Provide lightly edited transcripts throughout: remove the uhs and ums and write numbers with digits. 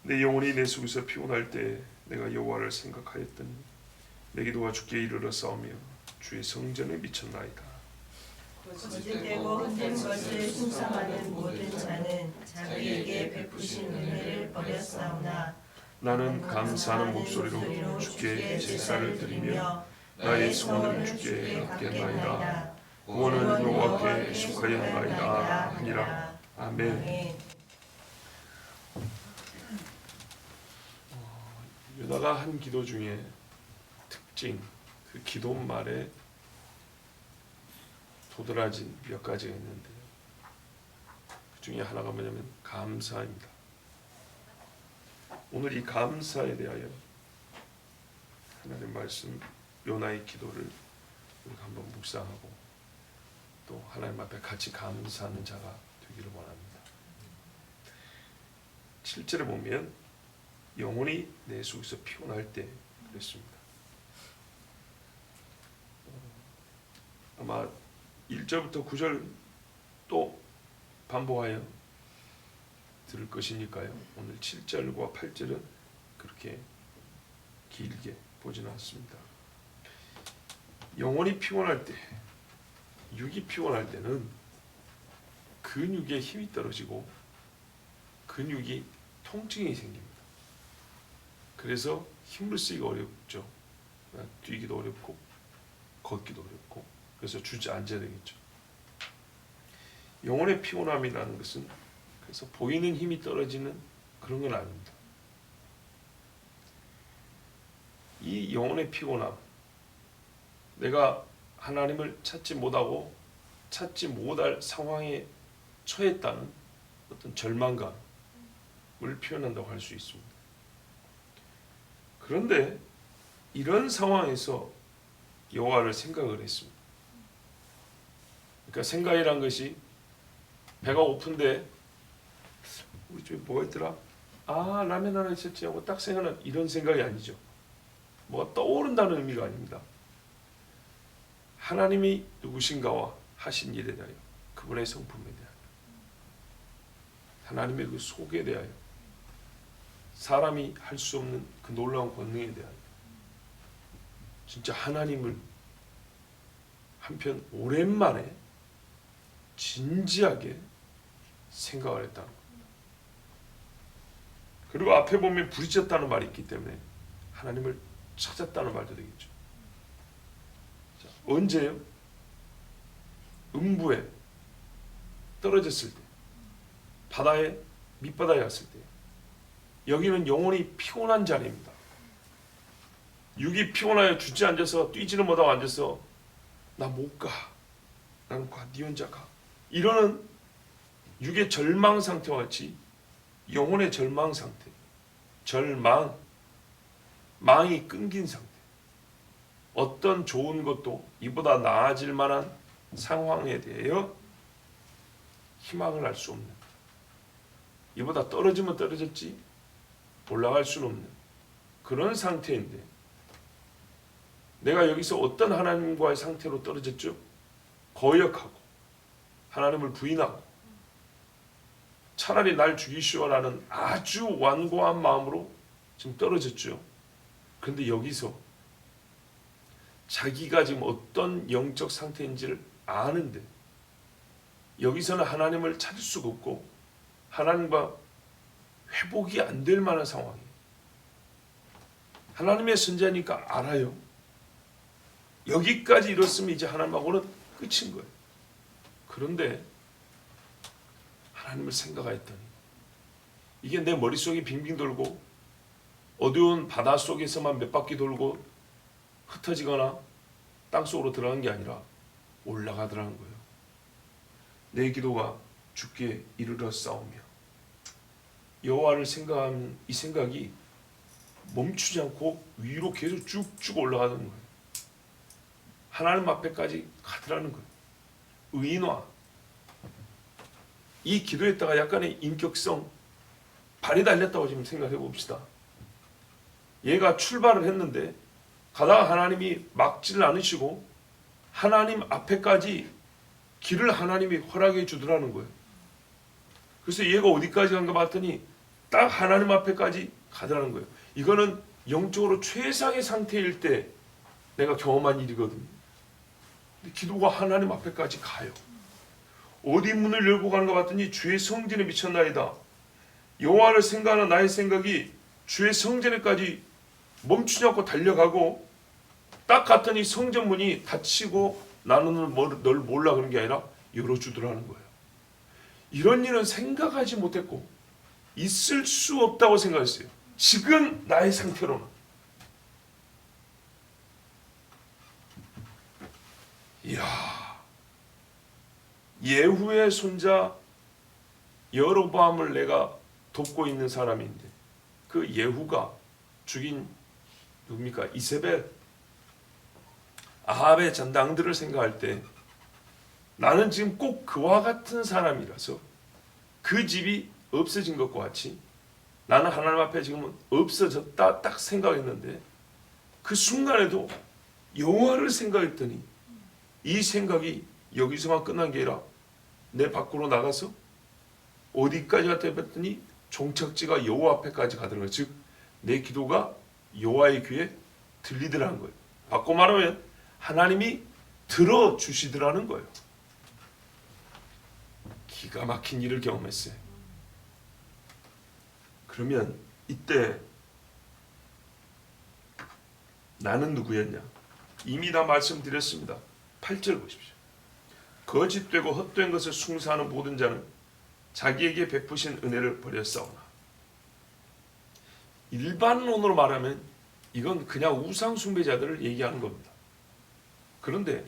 내 영혼이 내 속에서 피곤할 때 내가 여호와를 생각하였더니 내 기도가 주께 이르러 싸우며 주의 성전에 미쳤나이다. 거짓되고 헛된 것을 숭상하는 모든 자는 자기에게 베푸신 은혜를 버렸사오나 나는 감사하는 목소리로 주께 제사를 드리며 나의 소원을 주께 아꼈나이다. 구원은 여호와께 속하였나이다 하니라. 아멘. 유다가 한 기도 중에 특징, 그 기도 말에 도드라진 몇 가지가 있는데 그 중에 하나가 뭐냐면 감사입니다. 오늘 이 감사에 대하여 하나님의 말씀 요나의 기도를 우리가 한번 묵상하고 또 하나님 앞에 같이 감사하는 자가 되기를 원합니다. 7절에 보면 영혼이 내 속에서 피곤할 때 그랬습니다. 아마 1절부터 9절 또 반복하여 들을 것이니까요. 오늘 7절과 8절은 그렇게 길게 보지는 않습니다. 영혼이 피곤할 때, 육이 피곤할 때는 근육에 힘이 떨어지고 근육이 통증이 생깁니다. 그래서 힘을 쓰기가 어렵죠. 뛰기도 어렵고 걷기도 어렵고 그래서 주저앉아야 되겠죠. 영혼의 피곤함이라는 것은 그래서 보이는 힘이 떨어지는 그런 건 아닙니다. 이 영혼의 피곤함, 내가 하나님을 찾지 못하고 찾지 못할 상황에 처했다는 어떤 절망감을 표현한다고 할 수 있습니다. 그런데 이런 상황에서 여호와를 생각을 했습니다. 그러니까 생각이란 것이 배가 고픈데 우리 집에 뭐가 있더라? 아, 라면 하나 있었지 하고 딱 생각하는 이런 생각이 아니죠. 뭐가 떠오른다는 의미가 아닙니다. 하나님이 누구신가와 하신 일에 대하여, 그분의 성품에 대하여, 하나님의 그 속에 대하여, 사람이 할 수 없는 그 놀라운 권능에 대하여 진짜 하나님을 한편 오랜만에 진지하게 생각을 했다는 겁니다. 그리고 앞에 보면 부딪혔다는 말이 있기 때문에 하나님을 찾았다는 말도 되겠죠. 자, 언제요? 음부에 떨어졌을 때, 바다에 밑바다에 갔을 때, 여기는 영혼이 피곤한 자리입니다. 육이 피곤하여 주저앉아서 뛰지는 못하고 앉아서 나 못 가, 나는 가, 네 혼자 가, 이러는 육의 절망 상태와 같이 영혼의 절망 상태, 절망, 망이 끊긴 상태, 어떤 좋은 것도 이보다 나아질 만한 상황에 대하여 희망을 할 수 없는, 이보다 떨어지면 떨어졌지 올라갈 수는 없는 그런 상태인데, 내가 여기서 어떤 하나님과의 상태로 떨어졌죠? 거역하고 하나님을 부인하고 차라리 날 죽이시오라는 아주 완고한 마음으로 지금 떨어졌죠. 그런데 여기서 자기가 지금 어떤 영적 상태인지를 아는데 여기서는 하나님을 찾을 수가 없고 하나님과 회복이 안 될 만한 상황이에요. 하나님의 선지자니까 알아요. 여기까지 이뤘으면 이제 하나님하고는 끝인 거예요. 그런데 하나님을 생각했더니 이게 내 머릿속이 빙빙 돌고 어두운 바다 속에서만 몇 바퀴 돌고 흩어지거나 땅속으로 들어간 게 아니라 올라가더라는 거예요. 내 기도가 주께 이르러 싸우며 여호와를 생각하는 이 생각이 멈추지 않고 위로 계속 쭉쭉 올라가는 거예요. 하나님 앞에까지 가더라는 거예요. 의인화. 이 기도에다가 약간의 인격성 발이 달렸다고 지금 생각해 봅시다. 얘가 출발을 했는데 가다가 하나님이 막지를 않으시고 하나님 앞에까지 길을 하나님이 허락해 주더라는 거예요. 그래서 얘가 어디까지 간가 봤더니 딱 하나님 앞에까지 가더라는 거예요. 이거는 영적으로 최상의 상태일 때 내가 경험한 일이거든요. 기도가 하나님 앞에까지 가요. 어디 문을 열고 가는 것 같더니 주의 성전에 미쳤나이다. 여호와를 생각하는 나의 생각이 주의 성전에까지 멈추지 않고 달려가고, 딱 갔더니 성전 문이 닫히고 나는 널 몰라 그런 게 아니라 열어주더라는 거예요. 이런 일은 생각하지 못했고 있을 수 없다고 생각했어요. 지금 나의 상태로는. 이야, 예후의 손자 여로보암을 내가 돕고 있는 사람인데 그 예후가 죽인 누굽니까? 이세벨, 아합의 전당들을 생각할 때 나는 지금 꼭 그와 같은 사람이라서 그 집이 없어진 것과 같이 나는 하나님 앞에 지금은 없어졌다 딱 생각했는데, 그 순간에도 여호와를 생각했더니 이 생각이 여기서만 끝난 게 아니라 내 밖으로 나가서 어디까지 갔다 했더니 종착지가 여호와 앞에까지 가더라는 거예요. 즉 내 기도가 여호와의 귀에 들리더라는 거예요. 바꿔 말하면 하나님이 들어주시더라는 거예요. 기가 막힌 일을 경험했어요. 그러면 이때 나는 누구였냐? 이미 다 말씀드렸습니다. 8절 보십시오. 거짓되고 헛된 것을 숭상하는 모든 자는 자기에게 베푸신 은혜를 버렸사오나. 일반론으로 말하면 이건 그냥 우상 숭배자들을 얘기하는 겁니다. 그런데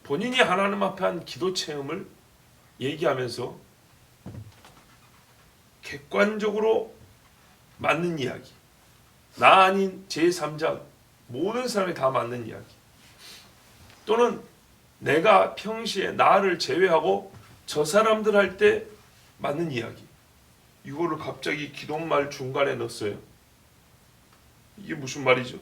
본인이 하나님 앞에 한 기도 체험을 얘기하면서 객관적으로 맞는 이야기, 나 아닌 제3자 모든 사람이 다 맞는 이야기, 또는 내가 평시에 나를 제외하고 저 사람들 할 때 맞는 이야기, 이거를 갑자기 기도말 중간에 넣었어요. 이게 무슨 말이죠?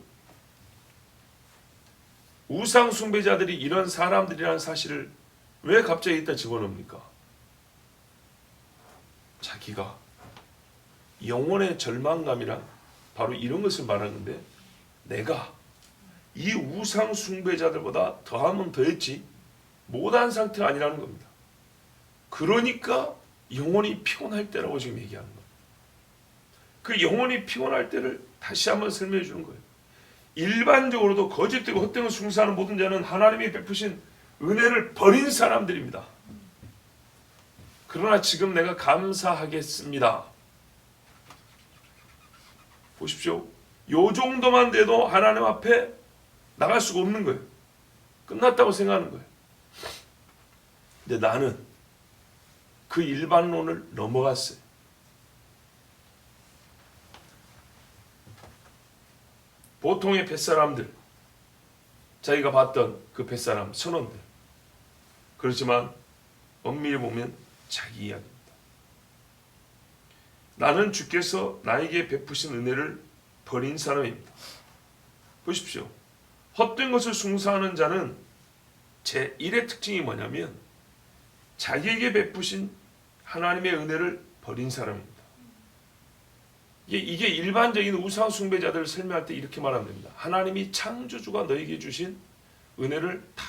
우상 숭배자들이 이런 사람들이라는 사실을 왜 갑자기 이따 집어넣습니까? 자기가 영혼의 절망감이란 바로 이런 것을 말하는데, 내가 이 우상 숭배자들보다 더하면 더했지 못한 상태가 아니라는 겁니다. 그러니까 영혼이 피곤할 때라고 지금 얘기하는 거예요. 그 영혼이 피곤할 때를 다시 한번 설명해 주는 거예요. 일반적으로도 거짓되고 헛된 걸 숭상하는 모든 자는 하나님이 베푸신 은혜를 버린 사람들입니다. 그러나 지금 내가 감사하겠습니다. 보십시오. 요 정도만 돼도 하나님 앞에 나갈 수가 없는 거예요. 끝났다고 생각하는 거예요. 근데 나는 그 일반론을 넘어갔어요. 보통의 뱃사람들, 자기가 봤던 그 뱃사람 선원들, 그렇지만 엄밀히 보면 자기 이야기입니다. 나는 주께서 나에게 베푸신 은혜를 버린 사람입니다. 보십시오. 헛된 것을 숭상하는 자는 제1의 특징이 뭐냐면 자기에게 베푸신 하나님의 은혜를 버린 사람입니다. 이게 일반적인 우상 숭배자들을 설명할 때 이렇게 말하면 됩니다. 하나님이 창조주가 너에게 주신 은혜를 다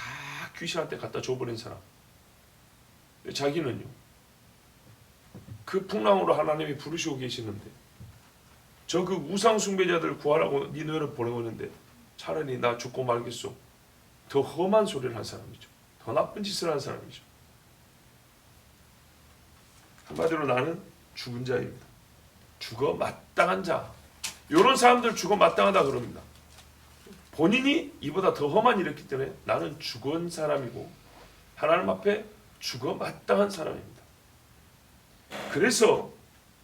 귀신한테 갖다 줘버린 사람. 자기는요, 그 풍랑으로 하나님이 부르시고 계시는데 저 그 우상 숭배자들 구하라고 네 너를 보내고 있는데 차라리 나 죽고 말겠소. 더 험한 소리를 한 사람이죠. 더 나쁜 짓을 한 사람이죠. 한마디로 나는 죽은 자입니다. 죽어 마땅한 자. 이런 사람들 죽어 마땅하다 그럽니다. 본인이 이보다 더 험한 일을 했기 때문에 나는 죽은 사람이고 하나님 앞에 죽어 마땅한 사람입니다. 그래서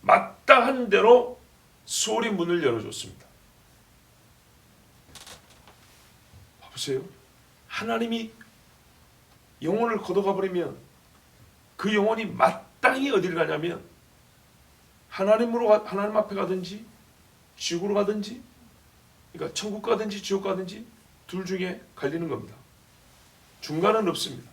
마땅한 대로 수월이 문을 열어줬습니다. 보세요. 하나님이 영혼을 걷어가 버리면 그 영혼이 마땅히 어디를 가냐면 하나님 앞에 가든지 지옥으로 가든지, 그러니까 천국 가든지 지옥 가든지 둘 중에 갈리는 겁니다. 중간은 없습니다.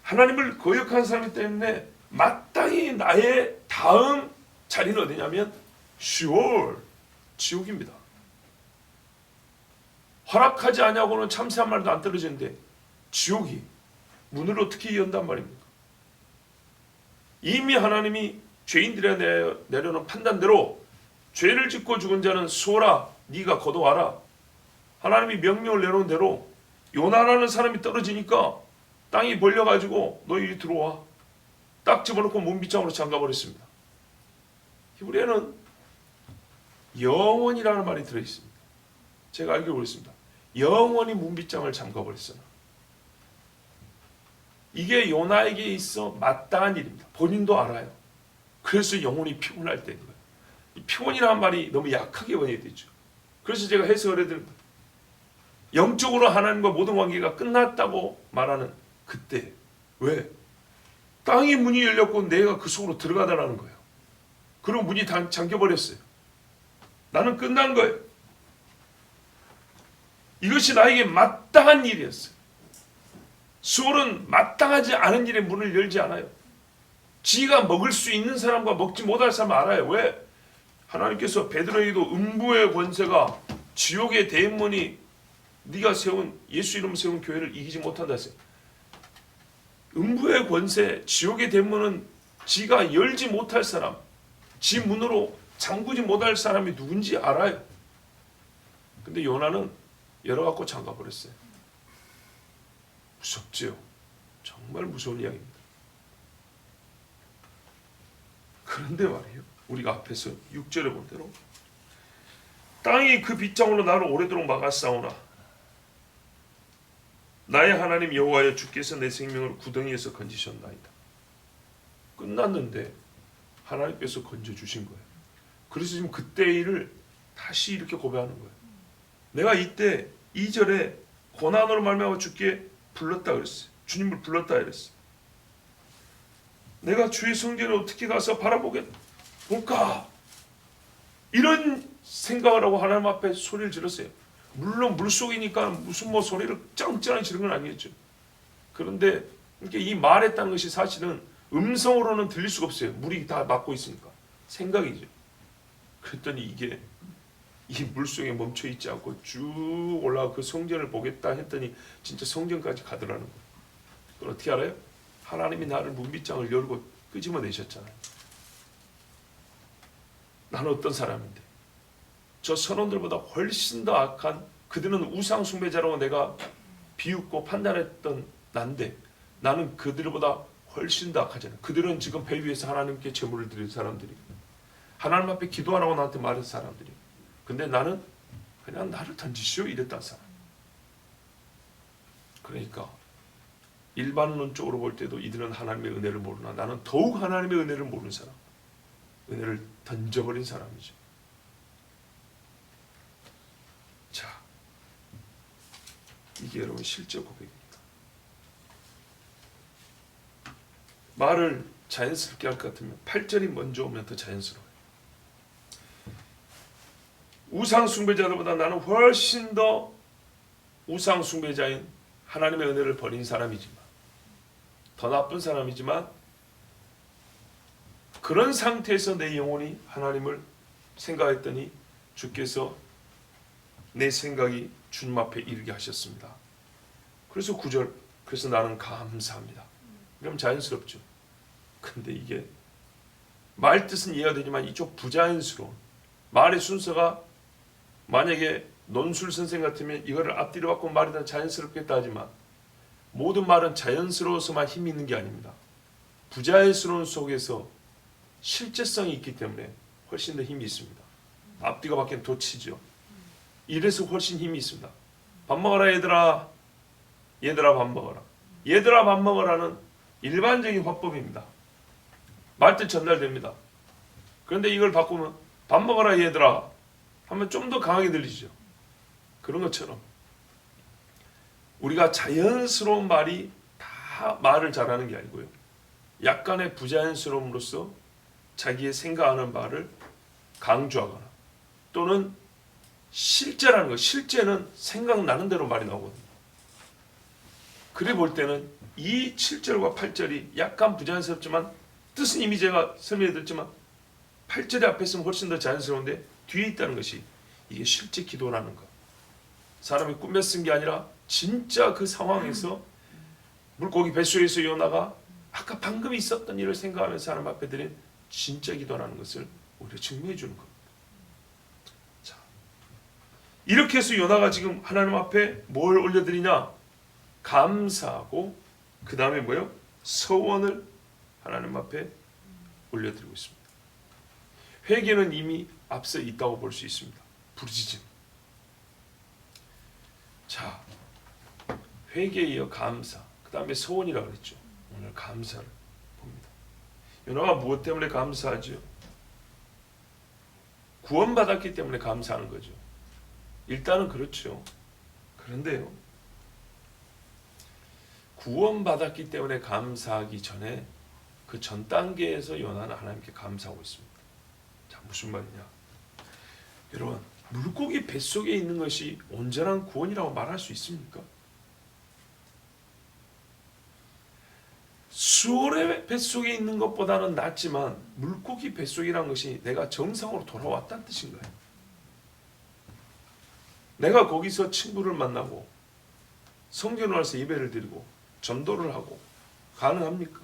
하나님을 거역한 사람이기 때문에 마땅히 나의 다 다음 자리는 어디냐면 시올, 지옥입니다. 허락하지 않냐고는 참새 한 마리도 안 떨어지는데 지옥이 문을 어떻게 연단 말입니까? 이미 하나님이 죄인들에 내려놓은 판단대로 죄를 짓고 죽은 자는 수오라, 네가 거둬와라. 하나님이 명령을 내놓은 대로 요나라는 사람이 떨어지니까 땅이 벌려가지고 너 이리 들어와. 딱 집어넣고 문빗장으로 잠가버렸습니다. 히브리어는 영원이라는 말이 들어있습니다. 제가 알기로 그랬습니다. 영원히 문빗장을 잠가버렸어요. 이게 요나에게 있어 마땅한 일입니다. 본인도 알아요. 그래서 영혼이 피곤할 때인 거예요. 이 피곤이라는 말이 너무 약하게 번역되죠. 그래서 제가 해석을 해드립니다. 영적으로 하나님과 모든 관계가 끝났다고 말하는 그때, 왜? 땅의 문이 열렸고 내가 그 속으로 들어가다라는 거예요. 그리고 문이 잠겨버렸어요. 나는 끝난 거예요. 이것이 나에게 마땅한 일이었어요. 수월은 마땅하지 않은 일에 문을 열지 않아요. 지가 먹을 수 있는 사람과 먹지 못할 사람 알아요. 왜? 하나님께서 베드로에게도 음부의 권세가 지옥의 대문이 네가 세운 예수 이름 세운 교회를 이기지 못한다 했어요. 음부의 권세, 지옥의 대문은 지가 열지 못할 사람, 지 문으로 잠그지 못할 사람이 누군지 알아요. 근데 요나는 열어갖고 잠가버렸어요. 무섭지요. 정말 무서운 이야기입니다. 그런데 말이에요. 우리가 앞에서 6절에 본 대로 땅이 그 빗장으로 나를 오래도록 막았사오나 나의 하나님 여호와여 주께서 내 생명을 구덩이에서 건지셨나이다. 끝났는데 하나님께서 건져주신 거예요. 그래서 지금 그때의 일을 다시 이렇게 고백하는 거예요. 내가 이때 2절에 고난으로 말미암아 주께 불렀다 그랬어요. 주님을 불렀다 그랬어요. 내가 주의 성전에 어떻게 가서 바라볼까? 이런 생각을 하고 하나님 앞에 소리를 질렀어요. 물론 물속이니까 무슨 뭐 소리를 짱짱하게 지른 건 아니겠죠. 그런데 이렇게 이 말했다는 것이 사실은 음성으로는 들릴 수가 없어요. 물이 다 막고 있으니까. 생각이죠. 그랬더니 이게 이 물속에 멈춰 있지 않고 쭉 올라가 그 성전을 보겠다 했더니 진짜 성전까지 가더라는 거예요. 그걸 어떻게 알아요? 하나님이 나를 문빗장을 열고 끄집어내셨잖아요. 나는 어떤 사람인데 저 선원들보다 훨씬 더 악한 그들은 우상 숭배자라고 내가 비웃고 판단했던 난데 나는 그들보다 훨씬 더 악하잖아요. 그들은 지금 배 위에서 하나님께 제물을 드릴 사람들이 하나님 앞에 기도하라고 나한테 말한 사람들이 근데 나는 그냥 나를 던지시오 이랬다는 사람. 그러니까 일반론적으로 볼 때도 이들은 하나님의 은혜를 모르나 나는 더욱 하나님의 은혜를 모르는 사람. 은혜를 던져버린 사람이죠. 자, 이게 여러분 실제 고백입니다. 말을 자연스럽게 할 것 같으면 8절이 먼저 오면 더 자연스러워요. 우상 숭배자들보다 나는 훨씬 더 우상 숭배자인 하나님의 은혜를 버린 사람이지만 더 나쁜 사람이지만 그런 상태에서 내 영혼이 하나님을 생각했더니 주께서 내 생각이 주님 앞에 이르게 하셨습니다. 그래서 9절 그래서 나는 감사합니다. 그럼 자연스럽죠. 근데 이게 말 뜻은 이해가 되지만 이쪽 부자연스러운 말의 순서가 만약에 논술 선생 같으면 이거를 앞뒤로 바꾸면 말이 더 자연스럽겠다 하지만 모든 말은 자연스러워서만 힘이 있는 게 아닙니다. 부자연스러운 속에서 실제성이 있기 때문에 훨씬 더 힘이 있습니다. 앞뒤가 바뀌면 도치죠. 이래서 훨씬 힘이 있습니다. 밥 먹어라 얘들아. 얘들아 밥 먹어라. 얘들아 밥 먹어라는 일반적인 화법입니다. 말뜻 전달됩니다. 그런데 이걸 바꾸면 밥 먹어라 얘들아 하면 좀 더 강하게 들리죠. 그런 것처럼 우리가 자연스러운 말이 다 말을 잘하는 게 아니고요. 약간의 부자연스러움으로써 자기의 생각하는 말을 강조하거나 또는 실제라는 거, 실제는 생각나는 대로 말이 나오거든요. 그래 볼 때는 이 7절과 8절이 약간 부자연스럽지만 뜻은 이미 제가 설명해 드렸지만 8절의 앞에 있으면 훨씬 더 자연스러운데 뒤에 있다는 것이 이게 실제 기도라는 것. 사람이 꿈에 쓴 게 아니라 진짜 그 상황에서 물고기 뱃속에서 요나가 아까 방금 있었던 일을 생각하면서 하나님 앞에 드린 진짜 기도라는 것을 오히려 증명해 주는 겁니다. 자, 이렇게 해서 요나가 지금 하나님 앞에 뭘 올려드리냐? 감사하고 그 다음에 뭐요? 서원을 하나님 앞에 올려드리고 있습니다. 회개는 이미 앞서 있다고 볼 수 있습니다. 부르짖음. 자, 회개에 이어 감사, 그 다음에 서원이라고 그랬죠. 오늘 감사를 봅니다. 요나가 무엇 때문에 감사하죠? 구원받았기 때문에 감사하는 거죠. 일단은 그렇죠. 그런데요, 구원받았기 때문에 감사하기 전에 그 전 단계에서 요나는 하나님께 감사하고 있습니다. 자, 무슨 말이냐? 여러분, 물고기 뱃속에 있는 것이 온전한 구원이라고 말할 수 있습니까? 수월의 뱃속에 있는 것보다는 낫지만 물고기 뱃속이라는 것이 내가 정상으로 돌아왔다는 뜻인 거예요. 내가 거기서 친구를 만나고 성전을 와서 예배를 드리고 전도를 하고 가능합니까?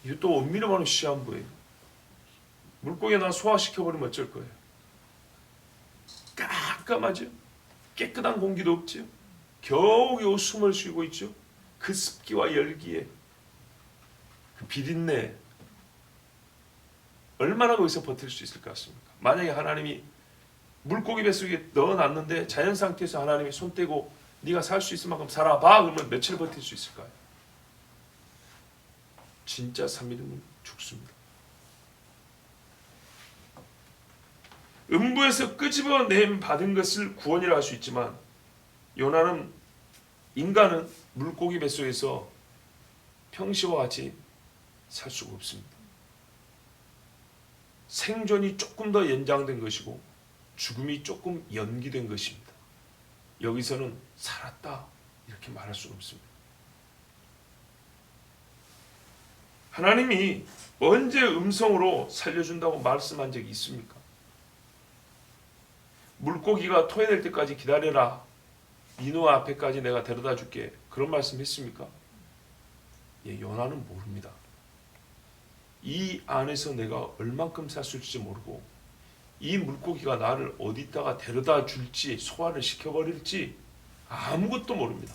이거 또 엄밀히 말하면 시한부예요. 물고기 나 소화시켜버리면 어쩔 거예요? 깜깜하죠? 깨끗한 공기도 없죠? 겨우겨우 숨을 쉬고 있죠? 그 습기와 열기에 그 비린내 얼마나 거기서 버틸 수 있을 것 같습니까? 만약에 하나님이 물고기 뱃속에 넣어놨는데 자연 상태에서 하나님이 손 떼고 네가 살 수 있을 만큼 살아봐 그러면 며칠 버틸 수 있을까요? 진짜 3일이면 죽습니다. 음부에서 끄집어냄 받은 것을 구원이라 할 수 있지만 인간은 물고기 뱃속에서 평시와 같이 살 수가 없습니다. 생존이 조금 더 연장된 것이고 죽음이 조금 연기된 것입니다. 여기서는 살았다 이렇게 말할 수는 없습니다. 하나님이 언제 음성으로 살려준다고 말씀한 적이 있습니까? 물고기가 토해낼 때까지 기다려라. 니누아 앞에까지 내가 데려다 줄게. 그런 말씀 했습니까? 예, 요나는 모릅니다. 이 안에서 내가 얼만큼 살 수 있을지 모르고 이 물고기가 나를 어디다가 데려다 줄지 소화를 시켜버릴지 아무것도 모릅니다.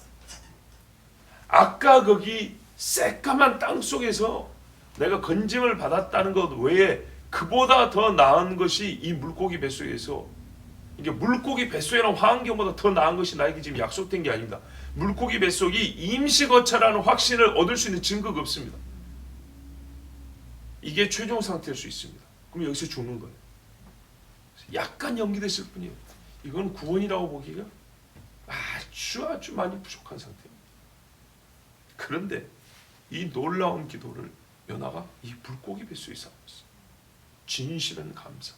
아까 거기 새까만 땅속에서 내가 건짐을 받았다는 것 외에 그보다 더 나은 것이 이 물고기 뱃속에서 이게 물고기 뱃속이라는 환경보다 더 나은 것이 나에게 지금 약속된 게 아닙니다. 물고기 뱃속이 임시거처라는 확신을 얻을 수 있는 증거가 없습니다. 이게 최종 상태일 수 있습니다. 그럼 여기서 죽는 거예요. 약간 연기됐을 뿐이에요. 이건 구원이라고 보기가 아주 많이 부족한 상태입니다. 그런데 이 놀라운 기도를 요나가 이 물고기 뱃속에서 하고 있어요. 진실한 감사.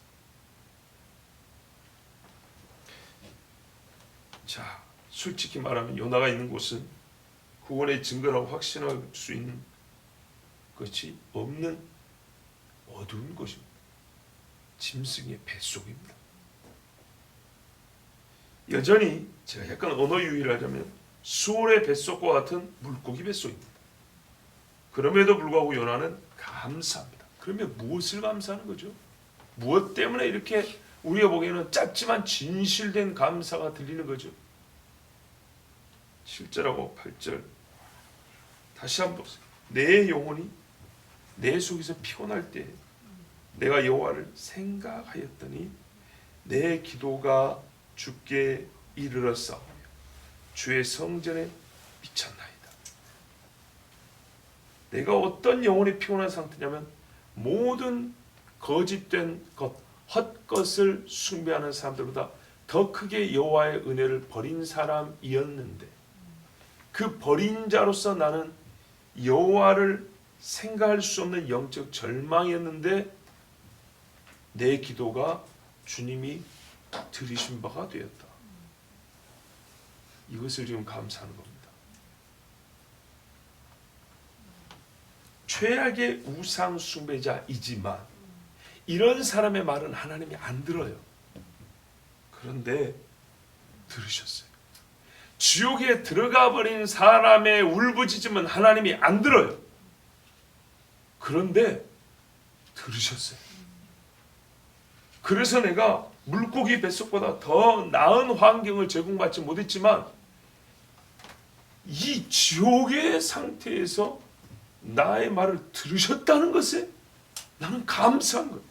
자, 솔직히 말하면 요나가 있는 곳은 구원의 증거라고 확신할 수 있는 것이 없는 어두운 곳입니다. 짐승의 뱃속입니다. 여전히 제가 약간 언어 유희를 하자면 수월의 뱃속과 같은 물고기 뱃속입니다. 그럼에도 불구하고 요나는 감사합니다. 그러면 무엇을 감사하는 거죠? 무엇 때문에 이렇게 우리가 보기에는 짧지만 진실된 감사가 들리는 거죠? 7절하고 8절 다시 한번 보세요. 내 영혼이 내 속에서 피곤할 때 내가 여호와를 생각하였더니 내 기도가 주께 이르렀사오며 주의 성전에 미쳤나이다. 내가 어떤 영혼이 피곤한 상태냐면 모든 거짓된 것, 헛것을 숭배하는 사람들보다 더 크게 여호와의 은혜를 버린 사람이었는데 그 버린 자로서 나는 여호와를 생각할 수 없는 영적 절망이었는데 내 기도가 주님이 들으신 바가 되었다. 이것을 지금 감사하는 겁니다. 최악의 우상 숭배자이지만 이런 사람의 말은 하나님이 안 들어요. 그런데 들으셨어요. 지옥에 들어가 버린 사람의 울부짖음은 하나님이 안 들어요. 그런데 들으셨어요. 그래서 내가 물고기 뱃속보다 더 나은 환경을 제공받지 못했지만 이 지옥의 상태에서 나의 말을 들으셨다는 것에 나는 감사한 거예요.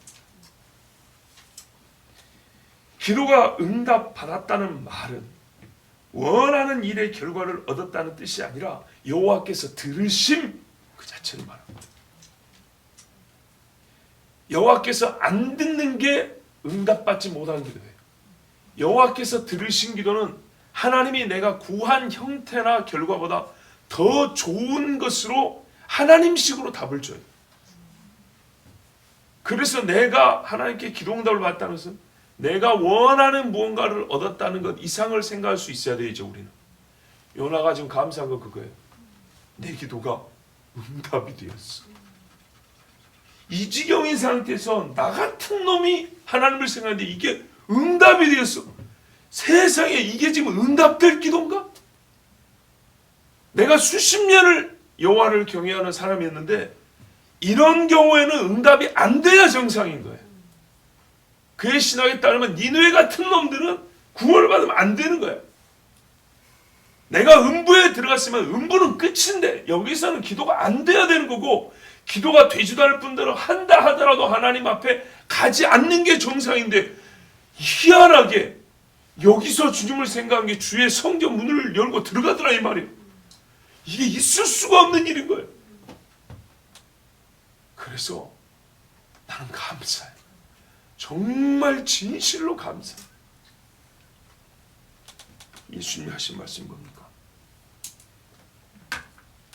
기도가 응답받았다는 말은 원하는 일의 결과를 얻었다는 뜻이 아니라 여호와께서 들으심 그 자체를 말합니다. 여호와께서 안 듣는 게 응답받지 못한 기도예요. 여호와께서 들으신 기도는 하나님이 내가 구한 형태나 결과보다 더 좋은 것으로 하나님식으로 답을 줘요. 그래서 내가 하나님께 기도 응답을 받았다는 것은 내가 원하는 무언가를 얻었다는 것 이상을 생각할 수 있어야 되죠. 우리는 요나가 지금 감사한 건 그거예요. 내 기도가 응답이 되었어. 이 지경인 상태에서 나 같은 놈이 하나님을 생각하는데 이게 응답이 되었어. 세상에 이게 지금 응답될 기도인가? 내가 수십 년을 여호와를 경외하는 사람이었는데 이런 경우에는 응답이 안 돼야 정상인 거예요. 그의 신학에 따르면 니느웨 같은 놈들은 구원을 받으면 안 되는 거예요. 내가 음부에 들어갔으면 음부는 끝인데 여기서는 기도가 안 돼야 되는 거고 기도가 되지도 않을 뿐더러 한다 하더라도 하나님 앞에 가지 않는 게 정상인데 희한하게 여기서 주님을 생각한 게 주의 성전 문을 열고 들어가더라 이 말이에요. 이게 있을 수가 없는 일인 거예요. 그래서 나는 감사해요. 정말 진실로 감사해요. 예수님이 하신 말씀이 뭡니까?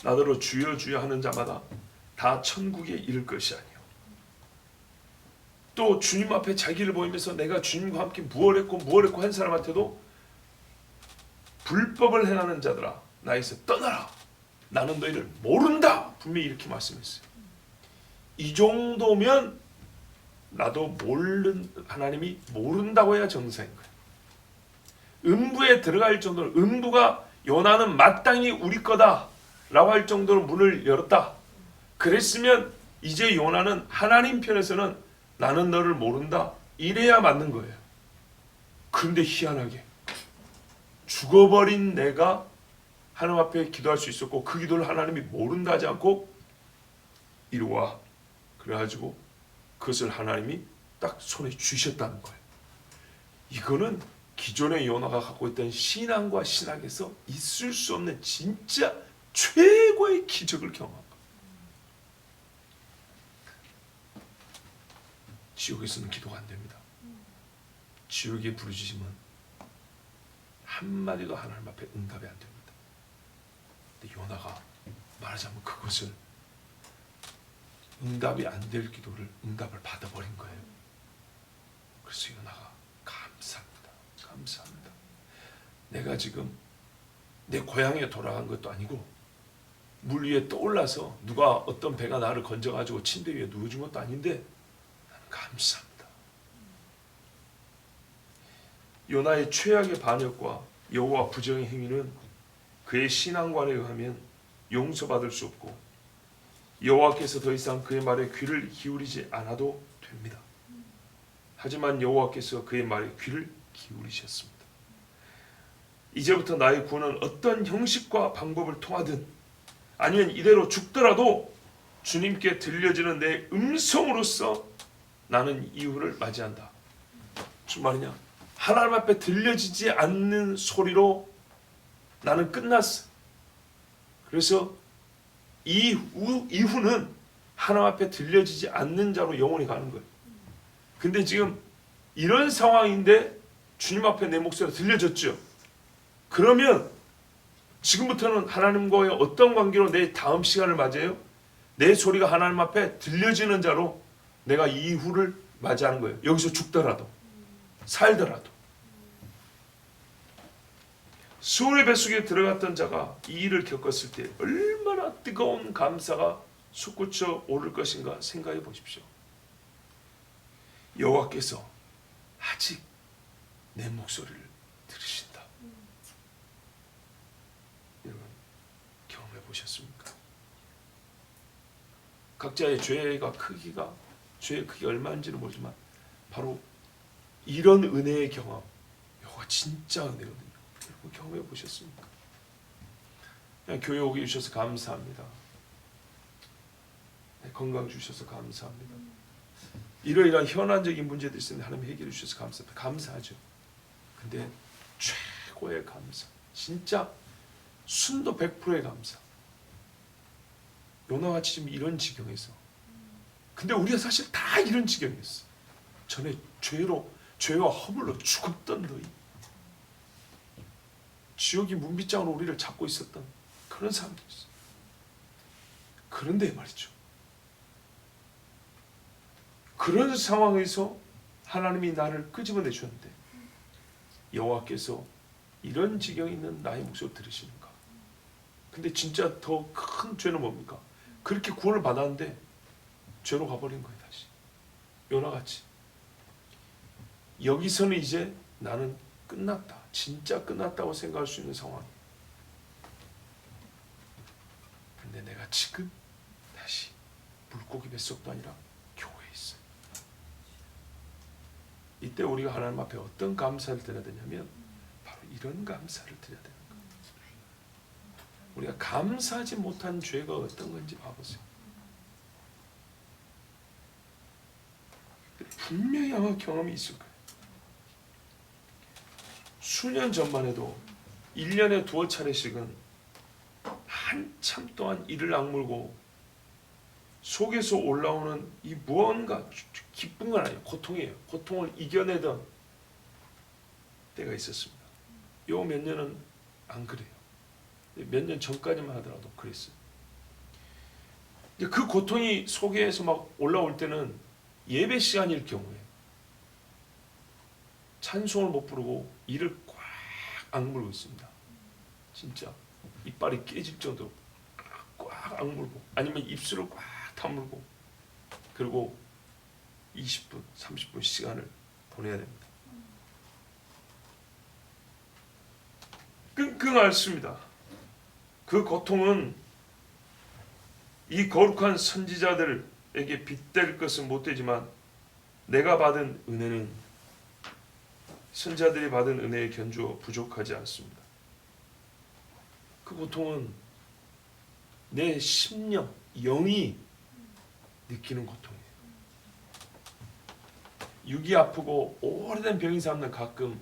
나더러 주여 주여 하는 자마다 다 천국에 이를 것이 아니요. 또 주님 앞에 자기를 보이면서 내가 주님과 함께 무엇 했고 한 사람한테도 불법을 행하는 자들아 나에서 떠나라. 나는 너희를 모른다. 분명히 이렇게 말씀했어요. 이 정도면 나도 하나님이 모른다고 해야 정상인 거예요. 음부에 들어갈 정도로 음부가 요나는 마땅히 우리 거다 라고 할 정도로 문을 열었다. 그랬으면 이제 요나는 하나님 편에서는 나는 너를 모른다 이래야 맞는 거예요. 그런데 희한하게 죽어버린 내가 하나님 앞에 기도할 수 있었고 그 기도를 하나님이 모른다 하지 않고 이리 와 그래가지고 그것을 하나님이 딱 손에 쥐셨다는 거예요. 이거는 기존의 요나가 갖고 있던 신앙과 신학에서 있을 수 없는 진짜 최고의 기적을 경험한 거예요. 지옥에서는 기도가 안 됩니다. 지옥의 부르짖음은 한마디도 하나님 앞에 응답이 안 됩니다. 근데 요나가 말하자면 그것을 응답이 안 될 기도를 응답을 받아버린 거예요. 그래서 요나가 감사합니다. 감사합니다. 내가 지금 내 고향에 돌아간 것도 아니고 물 위에 떠올라서 누가 어떤 배가 나를 건져가지고 침대 위에 누워준 것도 아닌데 나는 감사합니다. 요나의 최악의 반역과 여호와 부정의 행위는 그의 신앙관에 의하면 용서받을 수 없고 여호와께서 더 이상 그의 말에 귀를 기울이지 않아도 됩니다. 하지만 여호와께서 그의 말에 귀를 기울이셨습니다. 이제부터 나의 구원은 어떤 형식과 방법을 통하든 아니면 이대로 죽더라도 주님께 들려지는 내 음성으로서 나는 이후를 맞이한다. 무슨 말이냐? 하나님 앞에 들려지지 않는 소리로 나는 끝났어. 그래서 이후는 하나님 앞에 들려지지 않는 자로 영원히 가는 거예요. 근데 지금 이런 상황인데 주님 앞에 내 목소리가 들려졌죠. 그러면 지금부터는 하나님과의 어떤 관계로 내 다음 시간을 맞이해요? 내 소리가 하나님 앞에 들려지는 자로 내가 이후를 맞이하는 거예요. 여기서 죽더라도 살더라도. 수월의 뱃속에 들어갔던 자가 이 일을 겪었을 때 얼마나 뜨거운 감사가 솟구쳐 오를 것인가 생각해 보십시오. 여호와께서 아직 내 목소리를 들으신다. 여러분 경험해 보셨습니까? 각자의 죄의 크기가 얼마인지는 모르지만 바로 이런 은혜의 경험, 이거가 진짜 은혜거든요. 여러분 경험해 보셨습니까? 그냥 교회 오게 주셔서 감사합니다. 건강 주셔서 감사합니다. 이러이러한 현안적인 문제들 있으면 하나님 해결해 주셔서 감사합니다. 감사하죠. 근데 최고의 감사, 진짜 순도 100%의 감사. 요나같이 지금 이런 지경에서, 근데 우리가 사실 다 이런 지경이었어. 전에 죄와 허물로 죽었던 너희, 지옥이 문빗장으로 우리를 잡고 있었던 그런 사람들이었어. 그런데 말이죠, 그런 상황에서 하나님이 나를 끄집어내 주셨는데 여호와께서 이런 지경에 있는 나의 목소리를 들으시는가? 근데 진짜 더 큰 죄는 뭡니까? 그렇게 구원을 받았는데 죄로 가버린 거예요. 다시 요나같이. 여기서는 이제 나는 끝났다, 진짜 끝났다고 생각할 수 있는 상황이에요. 근데 내가 지금 다시 물고기 뱃속도 아니라 교회에 있어요. 이때 우리가 하나님 앞에 어떤 감사를 드려야 되냐면 바로 이런 감사를 드려야 되는 거예요. 우리가 감사하지 못한 죄가 어떤 건지 봐보세요. 분명히 아마 경험이 있을 거예요. 수년 전만 해도 1년에 두어 차례씩은 한참 동안 이를 악물고 속에서 올라오는 이 무언가, 기쁜 건 아니에요. 고통이에요. 고통을 이겨내던 때가 있었습니다. 요 몇 년은 안 그래요. 몇 년 전까지만 하더라도 그랬어요. 그 고통이 속에서 막 올라올 때는 예배 시간일 경우에 찬송을 못 부르고 이를 꽉 악물고 있습니다. 진짜 이빨이 깨질 정도로 꽉 악물고, 아니면 입술을 꽉 다물고, 그리고 20분, 30분 시간을 보내야 됩니다. 끙끙 앓습니다. 그 고통은 이 거룩한 선지자들에게 빗댈 것은 못 되지만 내가 받은 은혜는 선지자들이 받은 은혜에 견주어 부족하지 않습니다. 그 고통은 내 심령, 영이 느끼는 고통이에요. 육이 아프고 오래된 병인 사람들은 가끔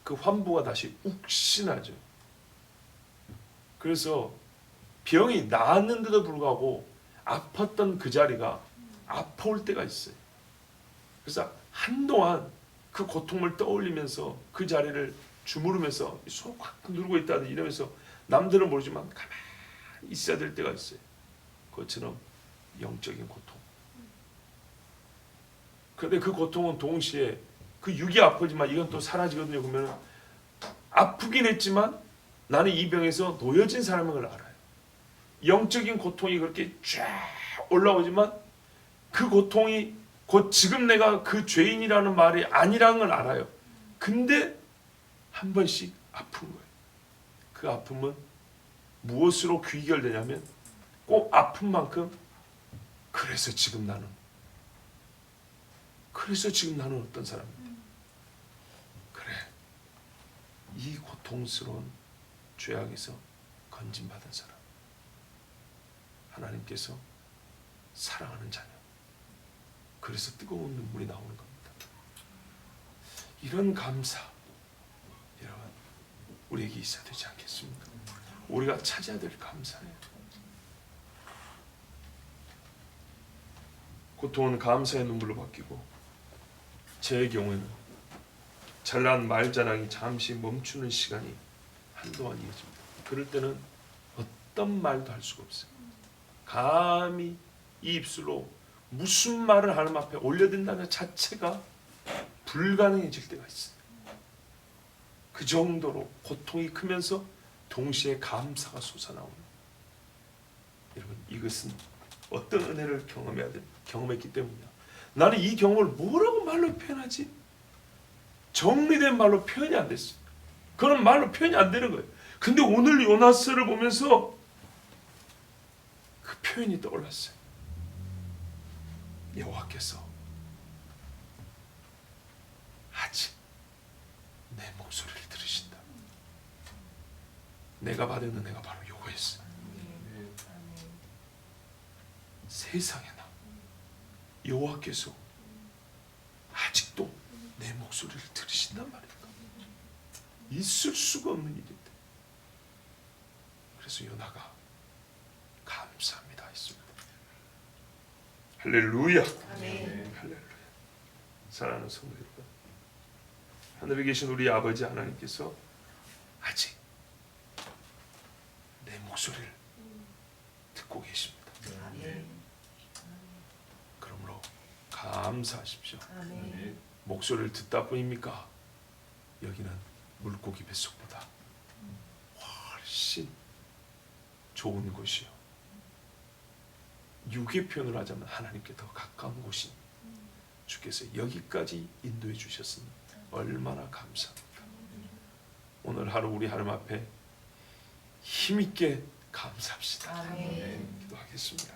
그 환부가 다시 욱신하죠. 그래서 병이 나았는데도 불구하고 아팠던 그 자리가 아파올 때가 있어요. 그래서 한동안 그 고통을 떠올리면서 그 자리를 주무르면서 손 확 누르고 있다든지 이러면서 남들은 모르지만 가만히 있어야 될 때가 있어요. 그것처럼 영적인 고통. 그런데 그 고통은 동시에 그 육이 아프지만 이건 또 사라지거든요. 그러면 아프긴 했지만 나는 이 병에서 놓여진 사람인 걸 알아요. 영적인 고통이 그렇게 쫙 올라오지만 그 고통이 곧 지금 내가 그 죄인이라는 말이 아니라는 걸 알아요. 근데 한 번씩 아픈 거예요. 그 아픔은 무엇으로 귀결되냐면 꼭 아픈 만큼 그래서 지금 나는 어떤 사람이야. 그래, 이 고통스러운 죄악에서 건진받은 사람, 하나님께서 사랑하는 자녀, 그래서 뜨거운 눈물이 나오는 겁니다. 이런 감사, 여러분 우리에게 있어야 되지 않겠습니까? 우리가 찾아야 될 감사예요. 고통은 감사의 눈물로 바뀌고, 제 경우에는 잘난 말자랑이 잠시 멈추는 시간이 한동안 이어집니다. 그럴 때는 어떤 말도 할 수가 없어요. 감히 이 입술로 무슨 말을 하나님 앞에 올려댄다는 자체가 불가능해질 때가 있어요. 그 정도로 고통이 크면서 동시에 감사가 솟아나오는, 여러분 이것은 어떤 은혜를 경험했기 때문이야. 나는 이 경험을 뭐라고 말로 표현하지? 정리된 말로 표현이 안 됐어. 그런 말로 표현이 안 되는 거예요. 근데 오늘 요나스를 보면서 그 표현이 떠올랐어요. 여호와께서 아직 내 목소리를 들으신다. 내가 받은 은혜가 바로 요거였어요. 세상에나 여호와께서 아직도 내 목소리를 들으신단 말이야. 있을 수가 없는 일인데. 그래서 요나가 감사합니다 했습니다. 할렐루야. 할렐루야. 사랑하는 성도 여러분, 하늘에 계신 우리 아버지 하나님께서 아직 내 목소리를 듣고 계십니다. 그러므로 감사하십시오. 목소리를 듣다 뿐입니까? 여기는 물고기 뱃속보다 훨씬 좋은 곳이요, 육의 표현을 하자면 하나님께 더 가까운 곳인 주께서 여기까지 인도해 주셨으니 얼마나 감사합니까? 오늘 하루 우리 하나님 앞에 힘있게 감사합시다. 기도하겠습니다.